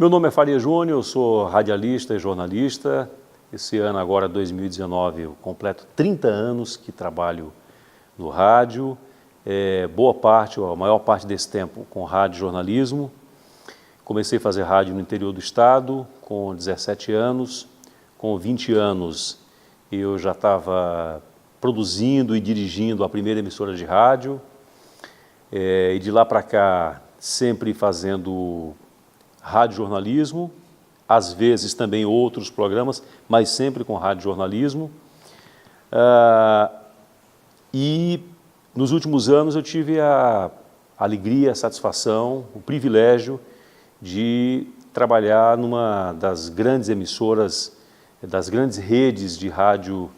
Meu nome é Faria Júnior, eu sou radialista e jornalista. Esse ano, agora 2019, eu completo 30 anos que trabalho no rádio. Boa parte, ou a maior parte desse tempo, com rádio e jornalismo. Comecei a fazer rádio no interior do estado com 17 anos. Com 20 anos, eu já estava produzindo e dirigindo a primeira emissora de rádio. E de lá para cá, sempre fazendo rádio-jornalismo, às vezes também outros programas, mas sempre com rádio-jornalismo. E nos últimos anos eu tive a alegria, a satisfação, o privilégio de trabalhar numa das grandes emissoras, das grandes redes de rádio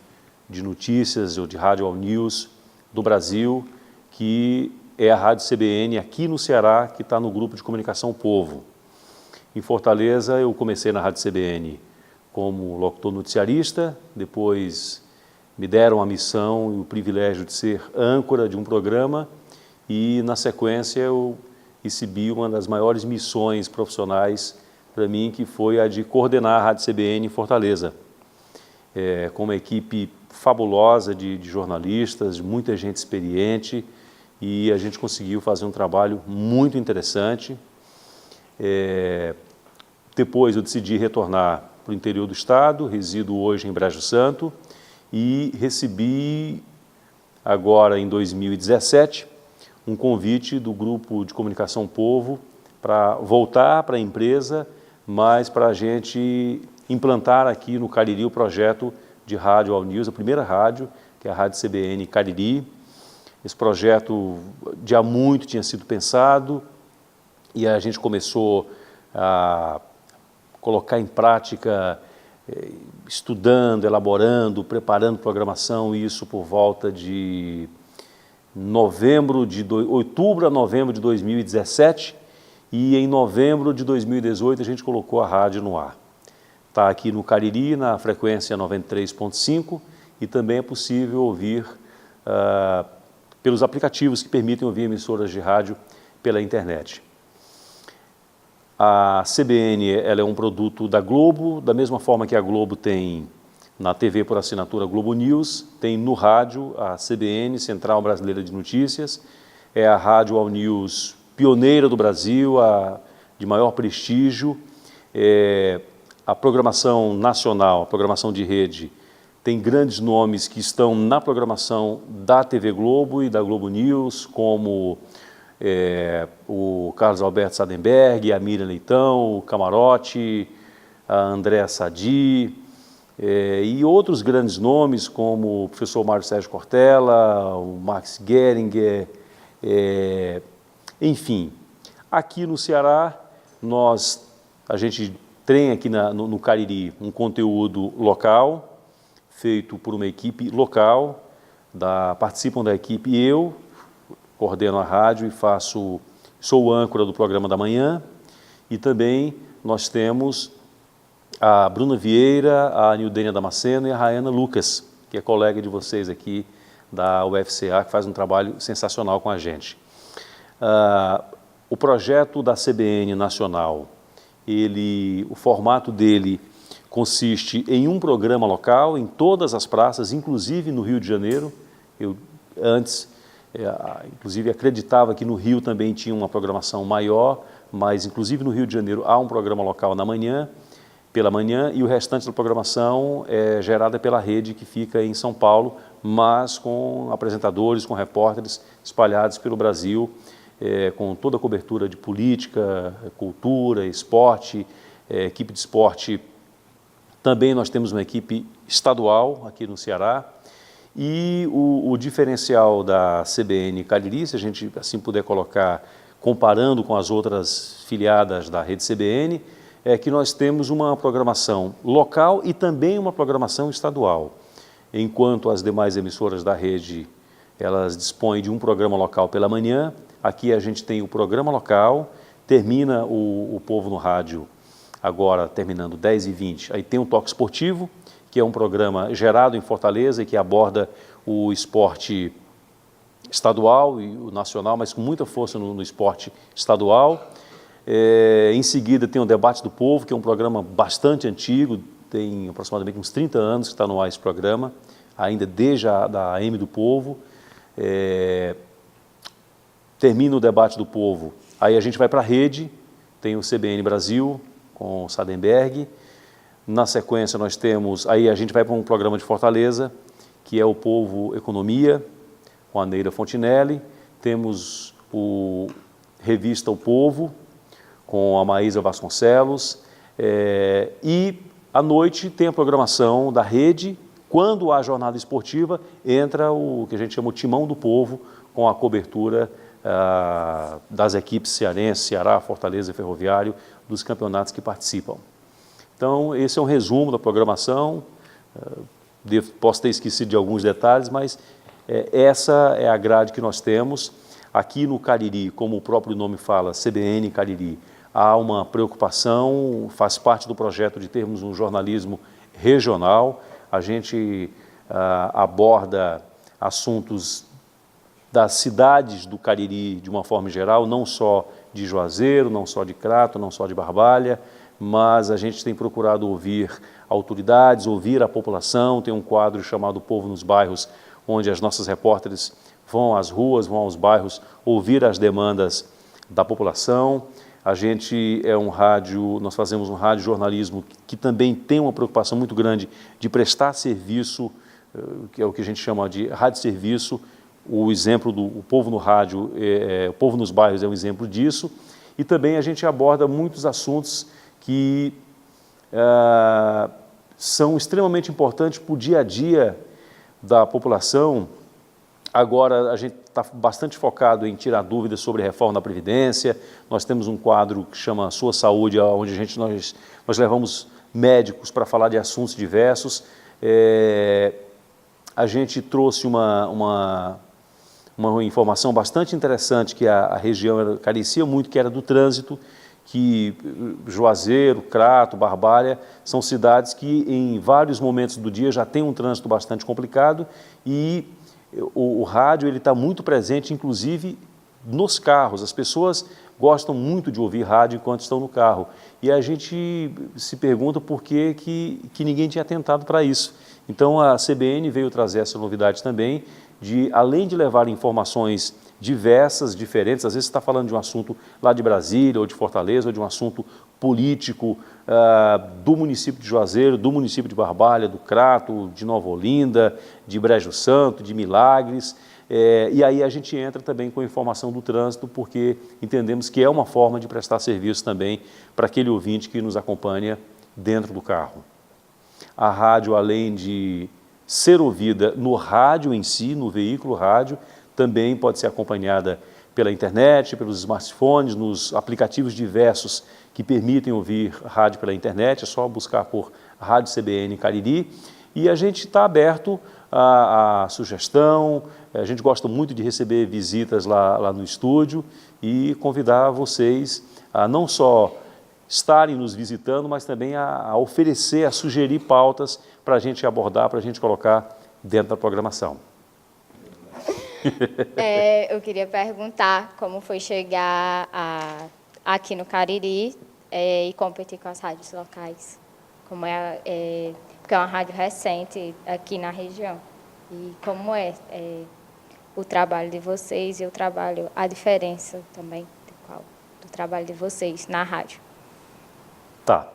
de notícias ou de rádio all news do Brasil, que é a Rádio CBN aqui no Ceará, que está no grupo de comunicação Povo. Em Fortaleza, eu comecei na Rádio CBN como locutor noticiarista, depois me deram a missão e o privilégio de ser âncora de um programa e, na sequência, eu recebi uma das maiores missões profissionais para mim, que foi a de coordenar a Rádio CBN em Fortaleza, com uma equipe fabulosa de jornalistas, de muita gente experiente, e a gente conseguiu fazer um trabalho muito interessante. Depois eu decidi retornar para o interior do estado, resido hoje em Brejo Santo, e recebi agora em 2017 um convite do grupo de comunicação Povo para voltar para a empresa, mas para a gente implantar aqui no Cariri o projeto de rádio all news, a primeira rádio, que é a Rádio CBN Cariri. Esse projeto de há muito tinha sido pensado e a gente começou a colocar em prática, estudando, elaborando, preparando programação, isso por volta de outubro a novembro de 2017, e em novembro de 2018 a gente colocou a rádio no ar. Está aqui no Cariri, na frequência 93.5, e também é possível ouvir pelos aplicativos que permitem ouvir emissoras de rádio pela internet. A CBN ela é um produto da Globo, da mesma forma que a Globo tem na TV por assinatura Globo News, tem no rádio a CBN, Central Brasileira de Notícias, é a rádio all news pioneira do Brasil, a de maior prestígio. A programação nacional, a programação de rede, tem grandes nomes que estão na programação da TV Globo e da Globo News, como o Carlos Alberto Sadenberg, a Miriam Leitão, o Camarote, a Andréa Sadi, e outros grandes nomes, como o professor Mário Sérgio Cortella, o Max Geringer, enfim. Aqui no Ceará, a gente tem aqui no Cariri um conteúdo local, feito por uma equipe local, participam da equipe e eu coordeno a rádio e sou o âncora do programa da manhã, e também nós temos a Bruna Vieira, a Nildênia Damasceno e a Rayana Lucas, que é colega de vocês aqui da UFCA, que faz um trabalho sensacional com a gente. O projeto da CBN Nacional, o formato dele consiste em um programa local, em todas as praças, inclusive no Rio de Janeiro. Eu antes, inclusive, acreditava que no Rio também tinha uma programação maior, mas inclusive no Rio de Janeiro há um programa local pela manhã, e o restante da programação é gerada pela rede que fica em São Paulo, mas com apresentadores, com repórteres espalhados pelo Brasil, com toda a cobertura de política, cultura, esporte, equipe de esporte. Também nós temos uma equipe estadual aqui no Ceará, e o diferencial da CBN Cariri, se a gente assim puder colocar, comparando com as outras filiadas da rede CBN, é que nós temos uma programação local e também uma programação estadual. Enquanto as demais emissoras da rede, elas dispõem de um programa local pela manhã, aqui a gente tem o programa local, termina o Povo no Rádio, agora terminando 10h20, aí tem um Toque Esportivo, que é um programa gerado em Fortaleza e que aborda o esporte estadual e o nacional, mas com muita força no esporte estadual. Em seguida tem o Debate do Povo, que é um programa bastante antigo, tem aproximadamente uns 30 anos que está no ar esse programa, ainda desde da AM do Povo. Termina o Debate do Povo, aí a gente vai para a rede, tem o CBN Brasil, com o Sadenberg. Na sequência nós temos, aí a gente vai para um programa de Fortaleza, que é o Povo Economia, com a Neira Fontinelli. Temos o Revista O Povo, com a Maísa Vasconcelos. E à noite tem a programação da rede. Quando há jornada esportiva, entra o que a gente chama o Timão do Povo, com a cobertura das equipes cearense, Ceará, Fortaleza e Ferroviário, dos campeonatos que participam. Então, esse é um resumo da programação. Posso ter esquecido de alguns detalhes, mas essa é a grade que nós temos. Aqui no Cariri, como o próprio nome fala, CBN Cariri, há uma preocupação, faz parte do projeto de termos um jornalismo regional. A gente aborda assuntos das cidades do Cariri de uma forma geral, não só de Juazeiro, não só de Crato, não só de Barbalha, mas a gente tem procurado ouvir autoridades, ouvir a população. Tem um quadro chamado Povo nos Bairros, onde as nossas repórteres vão às ruas, vão aos bairros, ouvir as demandas da população. A gente é um rádio, nós fazemos um rádio jornalismo que também tem uma preocupação muito grande de prestar serviço, que é o que a gente chama de rádio serviço. O exemplo do Povo no Rádio, o Povo nos Bairros é um exemplo disso. E também a gente aborda muitos assuntos que são extremamente importantes para o dia a dia da população. Agora a gente está bastante focado em tirar dúvidas sobre a reforma da Previdência. Nós temos um quadro que chama Sua Saúde, onde nós levamos médicos para falar de assuntos diversos. A gente trouxe uma informação bastante interessante que a região carecia muito, que era do trânsito, que Juazeiro, Crato, Barbalha são cidades que em vários momentos do dia já tem um trânsito bastante complicado, e o rádio está muito presente, inclusive nos carros. As pessoas gostam muito de ouvir rádio enquanto estão no carro, e a gente se pergunta por que ninguém tinha atentado para isso. Então a CBN veio trazer essa novidade também, além de levar informações diversas, diferentes. Às vezes você está falando de um assunto lá de Brasília, ou de Fortaleza, ou de um assunto político do município de Juazeiro, do município de Barbalha, do Crato, de Nova Olinda, de Brejo Santo, de Milagres. E aí a gente entra também com a informação do trânsito, porque entendemos que é uma forma de prestar serviço também para aquele ouvinte que nos acompanha dentro do carro. A rádio, além de ser ouvida no rádio em si, no veículo rádio, também pode ser acompanhada pela internet, pelos smartphones, nos aplicativos diversos que permitem ouvir rádio pela internet. É só buscar por Rádio CBN Cariri, e a gente está aberto à sugestão. A gente gosta muito de receber visitas lá no estúdio e convidar vocês a não só estarem nos visitando, mas também a oferecer, a sugerir pautas para a gente abordar, para a gente colocar dentro da programação. Eu queria perguntar como foi chegar aqui no Cariri e competir com as rádios locais, porque é uma rádio recente aqui na região, e como o trabalho de vocês e a diferença também do trabalho de vocês na rádio. Tá.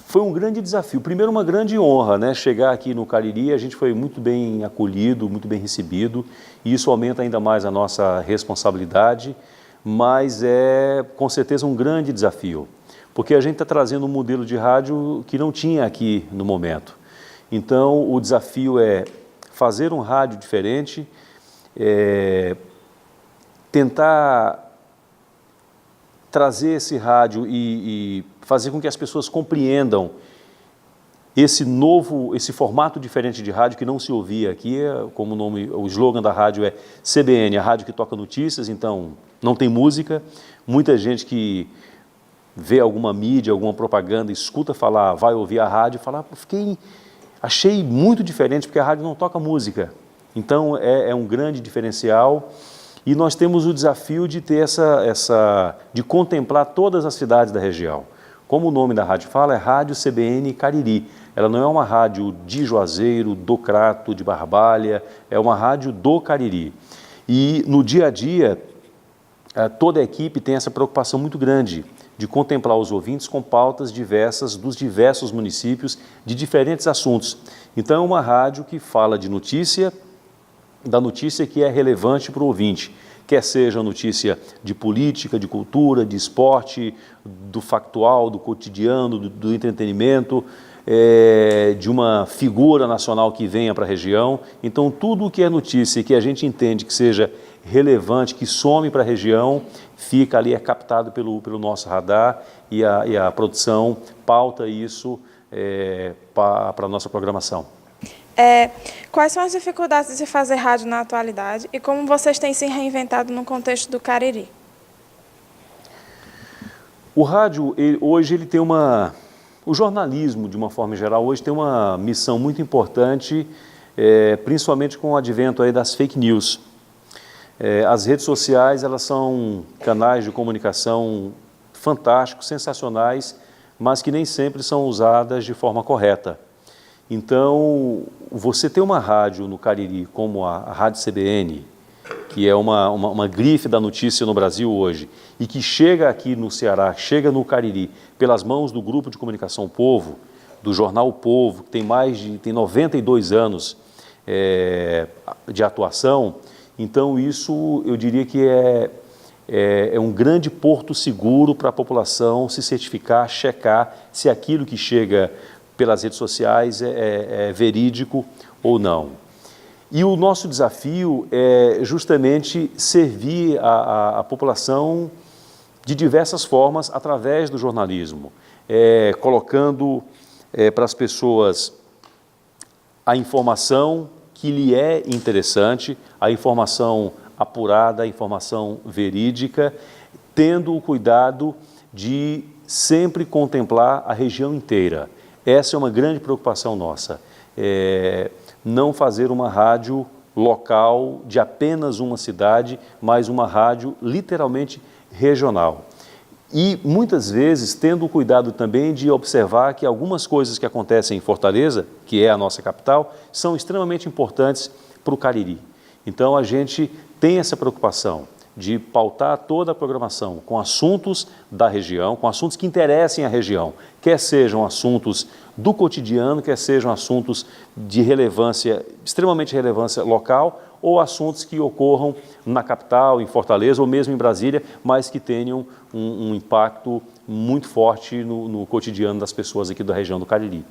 Foi um grande desafio. Primeiro, uma grande honra, né? Chegar aqui no Cariri. A gente foi muito bem acolhido, muito bem recebido, e isso aumenta ainda mais a nossa responsabilidade, mas é com certeza um grande desafio, porque a gente está trazendo um modelo de rádio que não tinha aqui no momento. Então, o desafio é fazer um rádio diferente, tentar trazer esse rádio e fazer com que as pessoas compreendam esse formato diferente de rádio que não se ouvia aqui. Como o slogan da rádio é CBN, a rádio que toca notícias, então não tem música. Muita gente que vê alguma mídia, alguma propaganda, escuta falar, vai ouvir a rádio e fala, achei muito diferente, porque a rádio não toca música. Então é um grande diferencial. E nós temos o desafio de ter de contemplar todas as cidades da região. Como o nome da rádio fala, é Rádio CBN Cariri. Ela não é uma rádio de Juazeiro, do Crato, de Barbalha, é uma rádio do Cariri. E no dia a dia, toda a equipe tem essa preocupação muito grande de contemplar os ouvintes com pautas diversas dos diversos municípios de diferentes assuntos. Então é uma rádio que fala de notícia, da notícia que é relevante para o ouvinte, quer seja notícia de política, de cultura, de esporte, do factual, do cotidiano, do entretenimento, de uma figura nacional que venha para a região. Então tudo o que é notícia e que a gente entende que seja relevante, que some para a região, fica ali, é captado pelo nosso radar e a produção pauta isso para a nossa programação. Quais são as dificuldades de fazer rádio na atualidade e como vocês têm se reinventado no contexto do Cariri? O rádio, hoje, ele tem o jornalismo, de uma forma geral, hoje tem uma missão muito importante, principalmente com o advento aí das fake news. As redes sociais, elas são canais de comunicação fantásticos, sensacionais, mas que nem sempre são usadas de forma correta. Então, você ter uma rádio no Cariri como a Rádio CBN, que é uma grife da notícia no Brasil hoje, e que chega aqui no Ceará, chega no Cariri, pelas mãos do Grupo de Comunicação Povo, do jornal O Povo, que tem 92 anos de atuação. Então, isso eu diria que é um grande porto seguro para a população se certificar, checar se aquilo que chega pelas redes sociais é verídico ou não. E o nosso desafio é justamente servir a população de diversas formas através do jornalismo, colocando para as pessoas a informação que lhe é interessante, a informação apurada, a informação verídica, tendo o cuidado de sempre contemplar a região inteira. Essa é uma grande preocupação nossa, não fazer uma rádio local de apenas uma cidade, mas uma rádio literalmente regional. E muitas vezes tendo o cuidado também de observar que algumas coisas que acontecem em Fortaleza, que é a nossa capital, são extremamente importantes para o Cariri. Então a gente tem essa preocupação de pautar toda a programação com assuntos da região, com assuntos que interessem a região, quer sejam assuntos do cotidiano, quer sejam assuntos de relevância, extremamente relevância local, ou assuntos que ocorram na capital, em Fortaleza, ou mesmo em Brasília, mas que tenham um impacto muito forte no cotidiano das pessoas aqui da região do Cariri.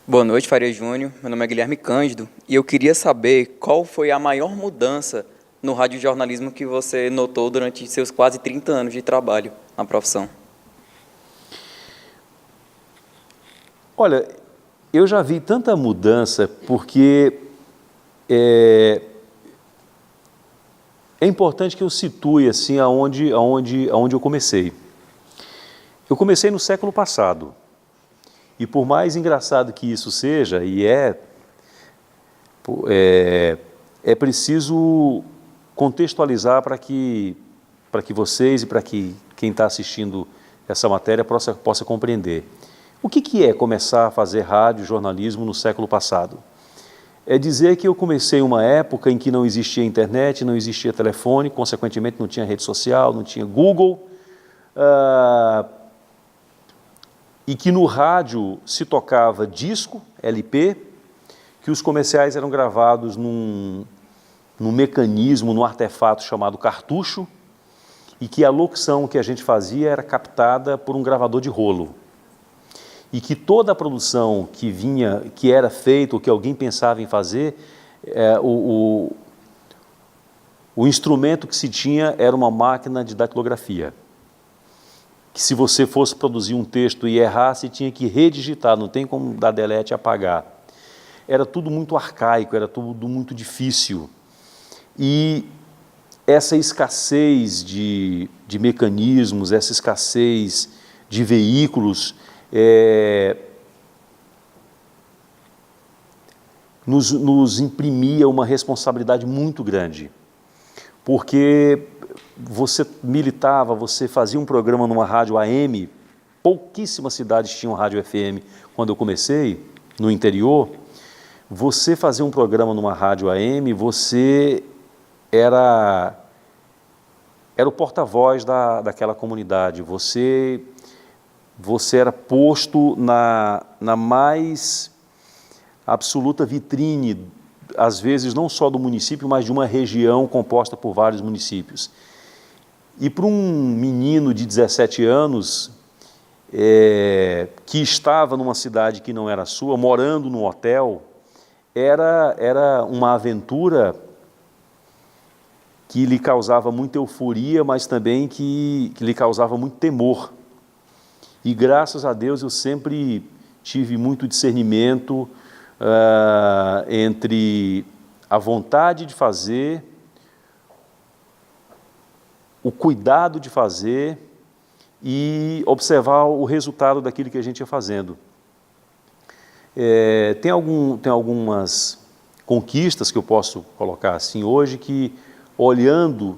Boa noite, Faria Júnior. Meu nome é Guilherme Cândido e eu queria saber qual foi a maior mudança no radiojornalismo que você notou durante seus quase 30 anos de trabalho na profissão. Olha, eu já vi tanta mudança porque é importante que eu situe assim aonde eu comecei. Eu comecei no século passado e por mais engraçado que isso seja, e é preciso contextualizar para que vocês e para que quem está assistindo essa matéria possa compreender. O que é começar a fazer rádio, jornalismo no século passado? É dizer que eu comecei uma época em que não existia internet, não existia telefone, consequentemente não tinha rede social, não tinha Google, e que no rádio se tocava disco, LP, que os comerciais eram gravados num mecanismo, num artefato chamado cartucho, e que a locução que a gente fazia era captada por um gravador de rolo. E que toda a produção que era feita, ou que alguém pensava em fazer, o instrumento que se tinha era uma máquina de datilografia. Que se você fosse produzir um texto e errasse, tinha que redigitar, não tem como dar delete e apagar. Era tudo muito arcaico, era tudo muito difícil. E essa escassez de mecanismos, essa escassez de veículos, nos imprimia uma responsabilidade muito grande. porque você militava, você fazia um programa numa rádio AM, pouquíssimas cidades tinham rádio FM quando eu comecei, no interior. Você fazer um programa numa rádio AM, você era o porta-voz daquela comunidade, você era posto na mais absoluta vitrine, às vezes não só do município, mas de uma região composta por vários municípios. E para um menino de 17 anos, que estava numa cidade que não era sua, morando num hotel, era uma aventura que lhe causava muita euforia, mas também que lhe causava muito temor. E graças a Deus eu sempre tive muito discernimento entre a vontade de fazer, o cuidado de fazer e observar o resultado daquilo que a gente ia fazendo. Tem algumas conquistas que eu posso colocar assim hoje que, olhando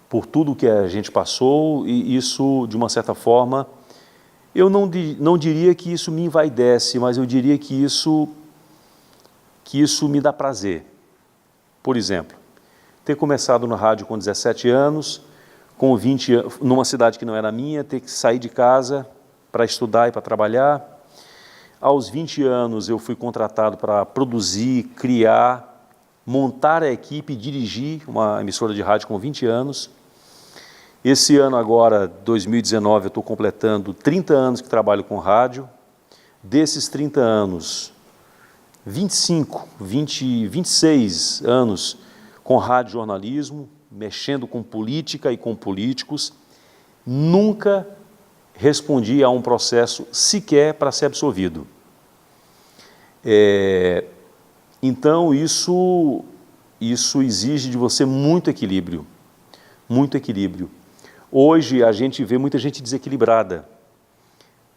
por tudo que a gente passou, e isso, de uma certa forma, eu não diria que isso me envaidece, mas eu diria que isso me dá prazer. Por exemplo, ter começado na rádio com 17 anos, com 20 anos, numa cidade que não era minha, ter que sair de casa para estudar e para trabalhar. Aos 20 anos eu fui contratado para produzir, criar, montar a equipe e dirigir uma emissora de rádio com 20 anos. Esse ano agora, 2019, eu estou completando 30 anos que trabalho com rádio. Desses 30 anos, 26 anos com rádio jornalismo, mexendo com política e com políticos. Nunca respondi a um processo sequer para ser absolvido. Então, isso exige de você muito equilíbrio, muito equilíbrio. Hoje, a gente vê muita gente desequilibrada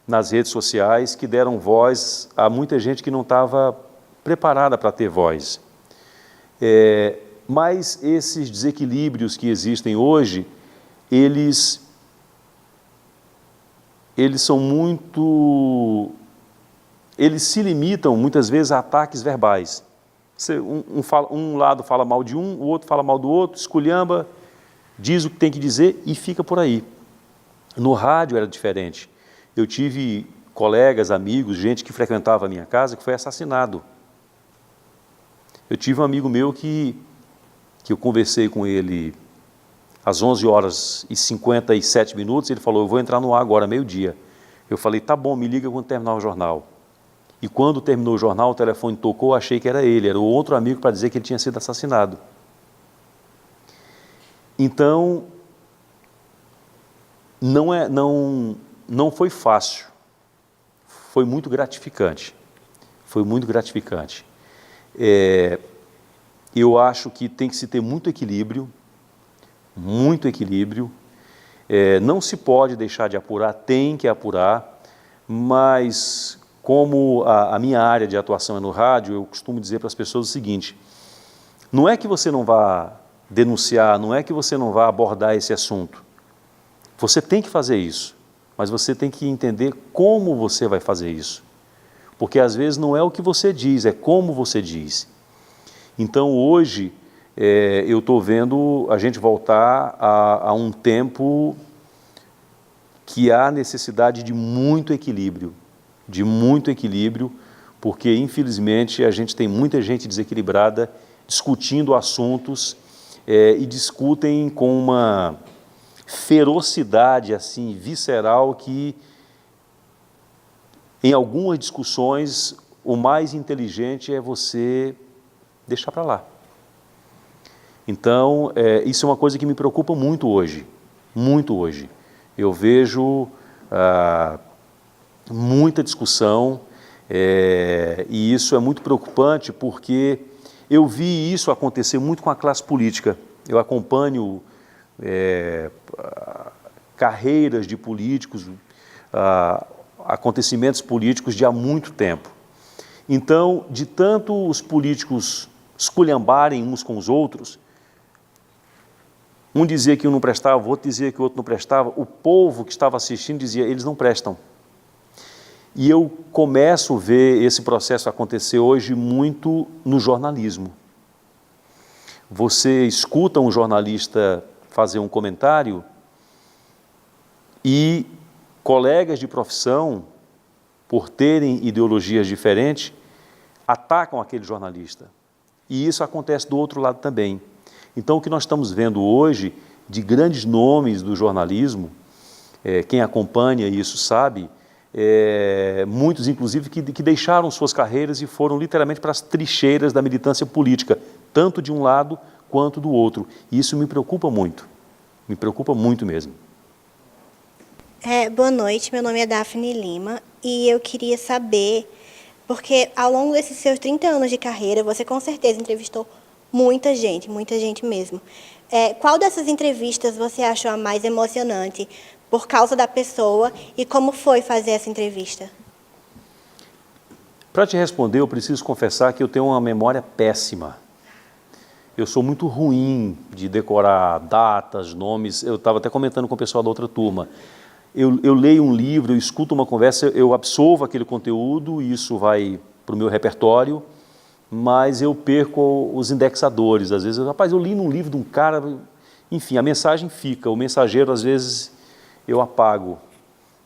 nas redes sociais, que deram voz a muita gente que não estava preparada para ter voz. Mas esses desequilíbrios que existem hoje, eles são muito... Eles se limitam, muitas vezes, a ataques verbais. Um lado fala mal de um, o outro fala mal do outro, esculhamba, diz o que tem que dizer e fica por aí. No rádio era diferente. Eu tive colegas, amigos, gente que frequentava a minha casa que foi assassinado. Eu tive um amigo meu que eu conversei com ele às 11h57, ele falou, eu vou entrar no ar agora, meio-dia. Eu falei, tá bom, me liga quando terminar o jornal. E quando terminou o jornal, o telefone tocou, achei que era ele, era o outro amigo para dizer que ele tinha sido assassinado. Então, não foi fácil, foi muito gratificante, eu acho que tem que se ter muito equilíbrio, não se pode deixar de apurar, tem que apurar, mas como a minha área de atuação é no rádio, eu costumo dizer para as pessoas o seguinte, não é que você não vá denunciar, não é que você não vá abordar esse assunto, você tem que fazer isso, mas você tem que entender como você vai fazer isso, porque às vezes não é o que você diz, é como você diz. Então hoje eu estou vendo a gente voltar a um tempo que há necessidade de muito equilíbrio, porque infelizmente a gente tem muita gente desequilibrada discutindo assuntos e discutem com uma ferocidade assim visceral que em algumas discussões o mais inteligente é você deixar para lá. Então, isso é uma coisa que me preocupa muito hoje. Eu vejo muita discussão e isso é muito preocupante porque eu vi isso acontecer muito com a classe política. Eu acompanho carreiras de políticos, acontecimentos políticos de há muito tempo. Então, de tanto os políticos esculhambarem uns com os outros, Um dizia que um não prestava, o outro dizia que o outro não prestava. O povo que estava assistindo dizia, eles não prestam. E eu começo a ver esse processo acontecer hoje muito no jornalismo. Você escuta um jornalista fazer um comentário e colegas de profissão, por terem ideologias diferentes, atacam aquele jornalista. E isso acontece do outro lado também. Então, o que nós estamos vendo hoje, de grandes nomes do jornalismo, quem acompanha isso sabe, muitos, inclusive, que deixaram suas carreiras e foram literalmente para as trincheiras da militância política, tanto de um lado quanto do outro. E isso me preocupa muito mesmo. Boa noite, meu nome é Daphne Lima e eu queria saber, porque ao longo desses seus 30 anos de carreira, você com certeza entrevistou muita gente mesmo. Qual dessas entrevistas você achou a mais emocionante por causa da pessoa e como foi fazer essa entrevista? Para te responder, eu preciso confessar que eu tenho uma memória péssima. Eu sou muito ruim de decorar datas, nomes. Eu estava até comentando com o pessoal da outra turma. Eu leio um livro, eu escuto uma conversa, eu absorvo aquele conteúdo, e isso vai para o meu repertório, mas eu perco os indexadores. Às vezes, rapaz, eu li num livro de um cara, enfim, a mensagem fica, o mensageiro, às vezes, eu apago.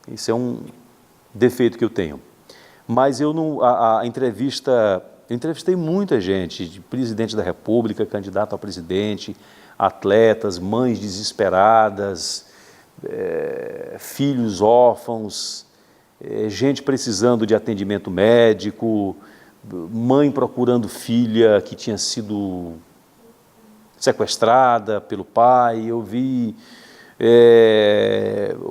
Isso é um defeito que eu tenho. Mas eu não, a entrevista, eu entrevistei muita gente, de presidente da República, candidato a presidente, atletas, mães desesperadas, filhos órfãos, gente precisando de atendimento médico, mãe procurando filha que tinha sido sequestrada pelo pai. Eu vi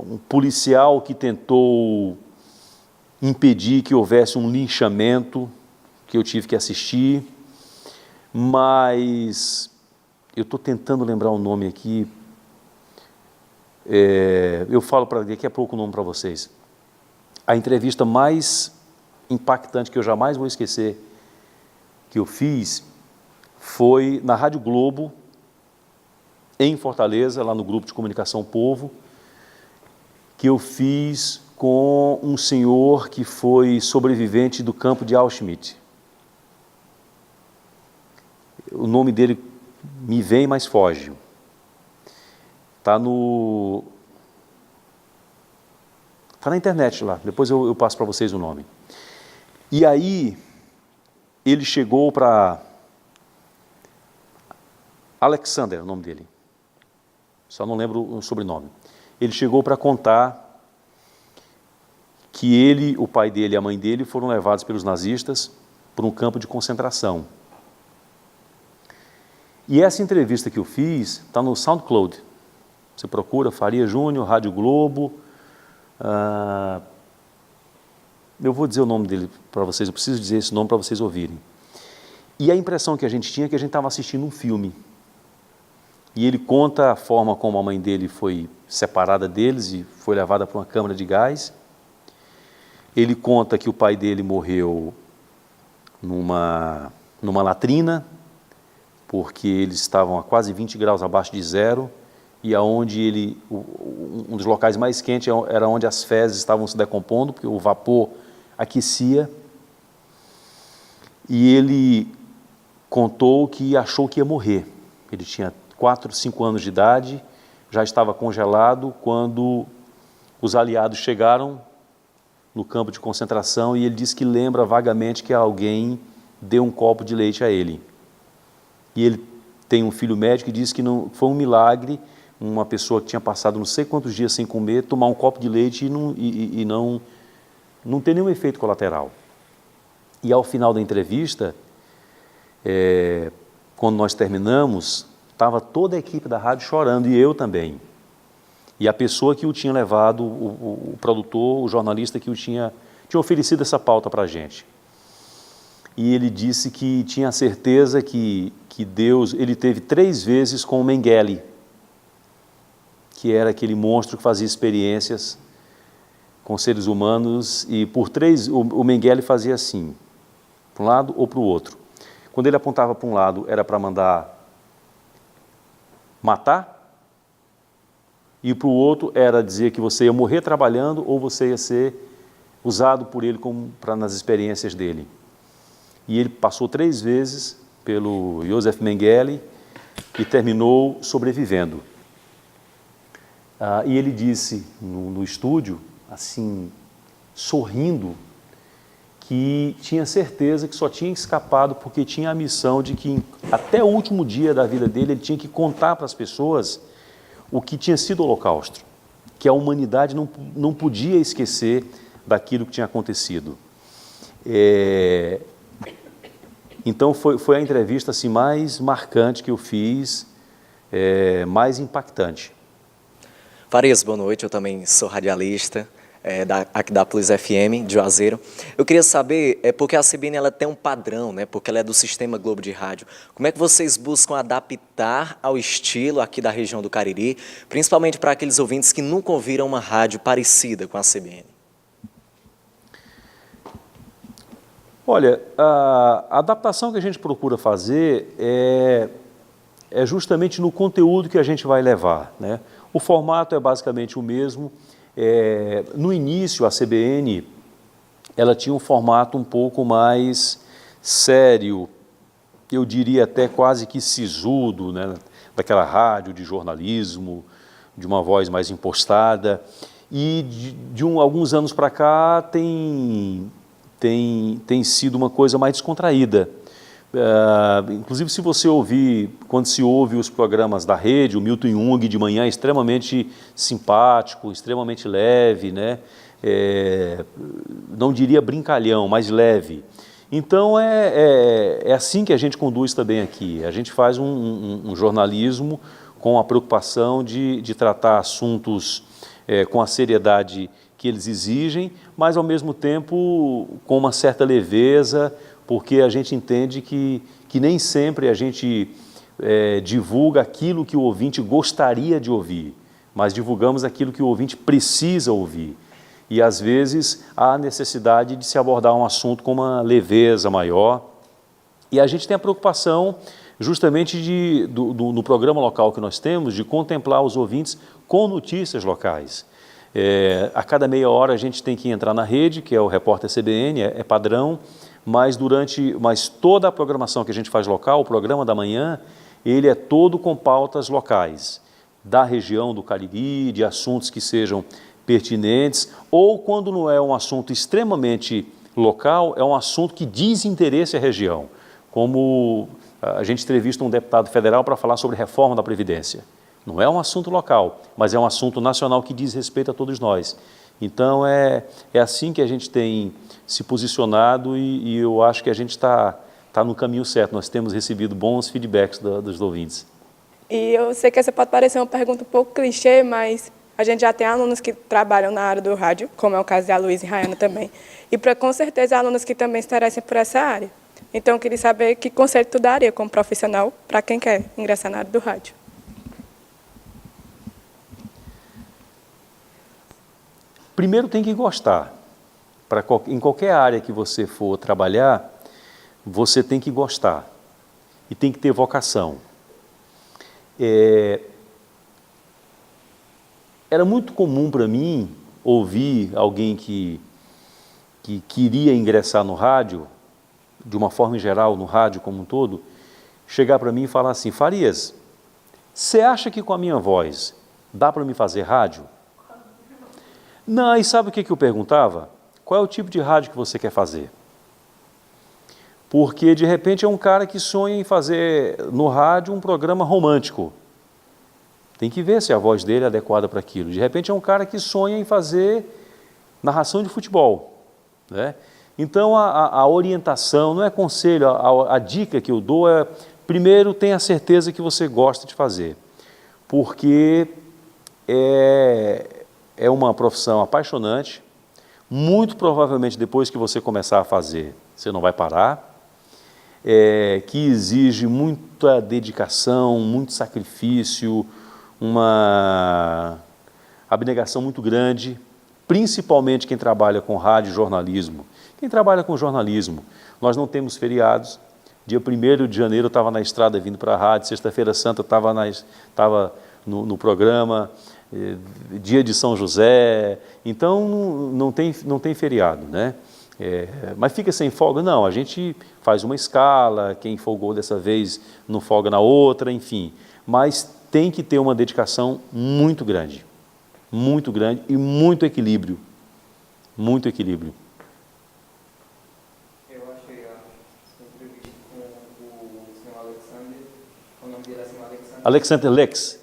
um policial que tentou impedir que houvesse um linchamento, que eu tive que assistir, mas eu estou tentando lembrar o nome aqui. Eu falo daqui a pouco o nome para vocês. A entrevista mais impactante que eu jamais vou esquecer que eu fiz foi na Rádio Globo, em Fortaleza, lá no grupo de comunicação Povo, que eu fiz com um senhor que foi sobrevivente do campo de Auschwitz. O nome dele me vem, mas foge. Está na internet lá, depois eu passo para vocês o nome. E aí, ele chegou para... Alexander, o nome dele. Só não lembro o sobrenome. Ele chegou para contar que ele, o pai dele e a mãe dele foram levados pelos nazistas para um campo de concentração. E essa entrevista que eu fiz está no SoundCloud. Você procura Faria Júnior, Rádio Globo. Eu vou dizer o nome dele para vocês, eu preciso dizer esse nome para vocês ouvirem. E a impressão que a gente tinha é que a gente estava assistindo um filme. E ele conta a forma como a mãe dele foi separada deles e foi levada para uma câmara de gás. Ele conta que o pai dele morreu numa latrina, porque eles estavam a quase 20 graus abaixo de zero, e aonde um dos locais mais quentes era onde as fezes estavam se decompondo, porque o vapor aquecia. E ele contou que achou que ia morrer. Ele tinha 4, 5 anos de idade, já estava congelado quando os aliados chegaram no campo de concentração, e ele disse que lembra vagamente que alguém deu um copo de leite a ele. E ele tem um filho médico e disse que não, foi um milagre uma pessoa que tinha passado não sei quantos dias sem comer, tomar um copo de leite e não ter nenhum efeito colateral. E ao final da entrevista, quando nós terminamos, estava toda a equipe da rádio chorando, e eu também. E a pessoa que o tinha levado, o produtor, o jornalista que o tinha oferecido essa pauta para a gente. E ele disse que tinha certeza que Deus, ele teve 3 vezes com o Mengele, que era aquele monstro que fazia experiências com seres humanos, e por 3, o Mengele fazia assim, para um lado ou para o outro. Quando ele apontava para um lado, era para mandar matar, e para o outro era dizer que você ia morrer trabalhando ou você ia ser usado por ele nas experiências dele. E ele passou 3 vezes pelo Joseph Mengele e terminou sobrevivendo. E ele disse no estúdio, assim, sorrindo, que tinha certeza que só tinha escapado porque tinha a missão de que até o último dia da vida dele ele tinha que contar para as pessoas o que tinha sido o Holocausto, que a humanidade não podia esquecer daquilo que tinha acontecido. Então foi a entrevista assim, mais marcante que eu fiz, mais impactante. Farias, boa noite, eu também sou radialista, aqui da Plus FM, de Juazeiro. Eu queria saber, porque a CBN ela tem um padrão, né, porque ela é do Sistema Globo de Rádio. Como é que vocês buscam adaptar ao estilo aqui da região do Cariri, principalmente para aqueles ouvintes que nunca ouviram uma rádio parecida com a CBN? Olha, a adaptação que a gente procura fazer é justamente no conteúdo que a gente vai levar, né? O formato é basicamente o mesmo. No início, a CBN ela tinha um formato um pouco mais sério, eu diria até quase que sisudo, né? Daquela rádio de jornalismo, de uma voz mais impostada. E alguns anos para cá tem sido uma coisa mais descontraída. Inclusive, se você quando se ouve os programas da rede, o Milton Jung de manhã é extremamente simpático, extremamente leve, né? Não diria brincalhão, mas leve. Então, é assim que a gente conduz também aqui. A gente faz um jornalismo com a preocupação de tratar assuntos com a seriedade que eles exigem, mas, ao mesmo tempo, com uma certa leveza, porque a gente entende que nem sempre a gente divulga aquilo que o ouvinte gostaria de ouvir, mas divulgamos aquilo que o ouvinte precisa ouvir. E, às vezes, há necessidade de se abordar um assunto com uma leveza maior. E a gente tem a preocupação, justamente, no programa local que nós temos, de contemplar os ouvintes com notícias locais. A cada meia hora a gente tem que entrar na rede, que é o Repórter CBN, é padrão, mas toda a programação que a gente faz local, o programa da manhã, ele é todo com pautas locais, da região do Cariri, de assuntos que sejam pertinentes, ou quando não é um assunto extremamente local, é um assunto que diz interesse à região, como a gente entrevista um deputado federal para falar sobre reforma da Previdência. Não é um assunto local, mas é um assunto nacional que diz respeito a todos nós. Então, é assim que a gente tem se posicionado e eu acho que a gente está no caminho certo. Nós temos recebido bons feedbacks dos ouvintes. E eu sei que essa pode parecer uma pergunta um pouco clichê, mas a gente já tem alunos que trabalham na área do rádio, como é o caso de Aloysio e Rayana também. E, com certeza, alunos que também se interessem por essa área. Então, eu queria saber que conselho tu daria como profissional para quem quer ingressar na área do rádio. Primeiro tem que gostar. Em qualquer área que você for trabalhar, você tem que gostar e tem que ter vocação. Era muito comum para mim ouvir alguém que queria ingressar no rádio, de uma forma geral, no rádio como um todo, chegar para mim e falar assim: Farias, você acha que com a minha voz dá para me fazer rádio? Não, e sabe o que eu perguntava? Qual é o tipo de rádio que você quer fazer? Porque, de repente, é um cara que sonha em fazer no rádio um programa romântico. Tem que ver se a voz dele é adequada para aquilo. De repente, é um cara que sonha em fazer narração de futebol, né? Então, a orientação, não é conselho, a dica que eu dou é, primeiro, tenha certeza que você gosta de fazer, porque é uma profissão apaixonante. Muito provavelmente, depois que você começar a fazer, você não vai parar, que exige muita dedicação, muito sacrifício, uma abnegação muito grande, principalmente quem trabalha com rádio e jornalismo. Quem trabalha com jornalismo, nós não temos feriados. Dia 1º de janeiro eu estava na estrada vindo para a rádio, Sexta-feira Santa eu estava no programa, dia de São José, então não tem feriado, né? Mas fica sem folga? Não, a gente faz uma escala, quem folgou dessa vez não folga na outra, enfim. Mas tem que ter uma dedicação muito grande e muito equilíbrio. Muito equilíbrio. Eu achei a entrevista com o senhor Alexander, o nome dele é senhor Alexander? Alexander Lex.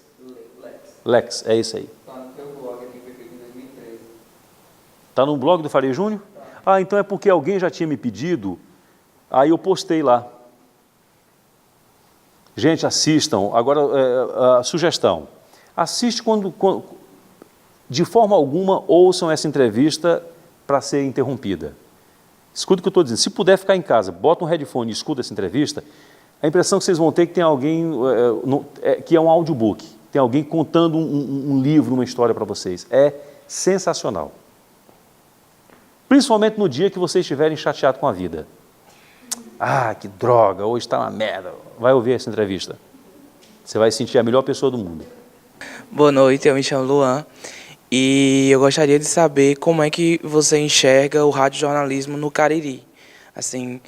Lex, é isso aí. Está no teu blog aqui, foi feito em 2013. Está no blog do Faria Júnior? Ah, então é porque alguém já tinha me pedido, aí eu postei lá. Gente, assistam. Agora, a sugestão. Assiste quando, de forma alguma, ouçam essa entrevista para ser interrompida. Escuta o que eu estou dizendo. Se puder ficar em casa, bota um headphone e escuta essa entrevista, a impressão que vocês vão ter é que tem alguém, que é um audiobook, tem alguém contando um livro, uma história para vocês. É sensacional. Principalmente no dia que vocês estiverem chateados com a vida. Ah, que droga, hoje está uma merda. Vai ouvir essa entrevista. Você vai se sentir a melhor pessoa do mundo. Boa noite, eu me chamo Luan e eu gostaria de saber como é que você enxerga o radiojornalismo no Cariri. Assim,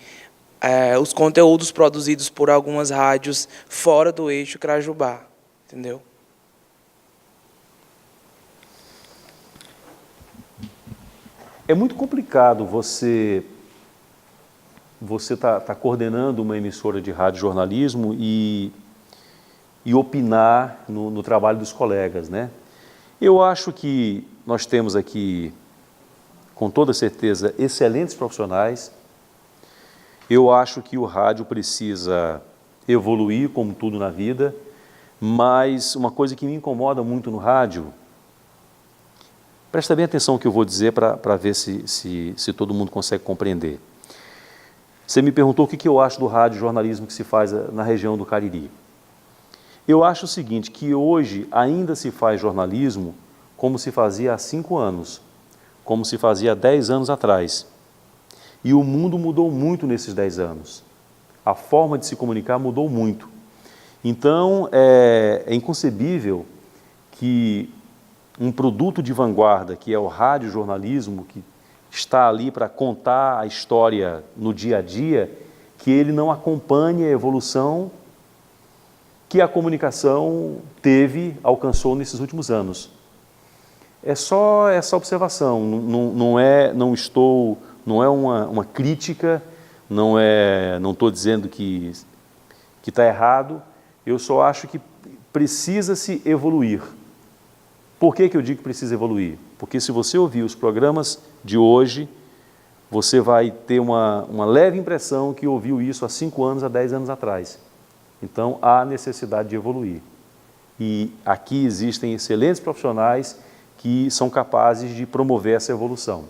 os conteúdos produzidos por algumas rádios fora do eixo Crajubá, entendeu? É muito complicado você tá coordenando uma emissora de rádio jornalismo e opinar no trabalho dos colegas, né? Eu acho que nós temos aqui, com toda certeza, excelentes profissionais. Eu acho que o rádio precisa evoluir, como tudo na vida, mas uma coisa que me incomoda muito no rádio, presta bem atenção no que eu vou dizer para ver se todo mundo consegue compreender. Você me perguntou o que eu acho do rádio jornalismo que se faz na região do Cariri. Eu acho o seguinte, que hoje ainda se faz jornalismo como se fazia há 5 anos, como se fazia há 10 anos atrás. E o mundo mudou muito nesses 10 anos. A forma de se comunicar mudou muito. Então, é inconcebível que um produto de vanguarda, que é o radiojornalismo, que está ali para contar a história no dia a dia, que ele não acompanhe a evolução que a comunicação alcançou nesses últimos anos. É só essa observação, não é uma crítica, não estou dizendo que está errado, eu só acho que precisa se evoluir. Por que eu digo que precisa evoluir? Porque se você ouvir os programas de hoje, você vai ter uma leve impressão que ouviu isso há 5 anos, há 10 anos atrás. Então, há necessidade de evoluir. E aqui existem excelentes profissionais que são capazes de promover essa evolução.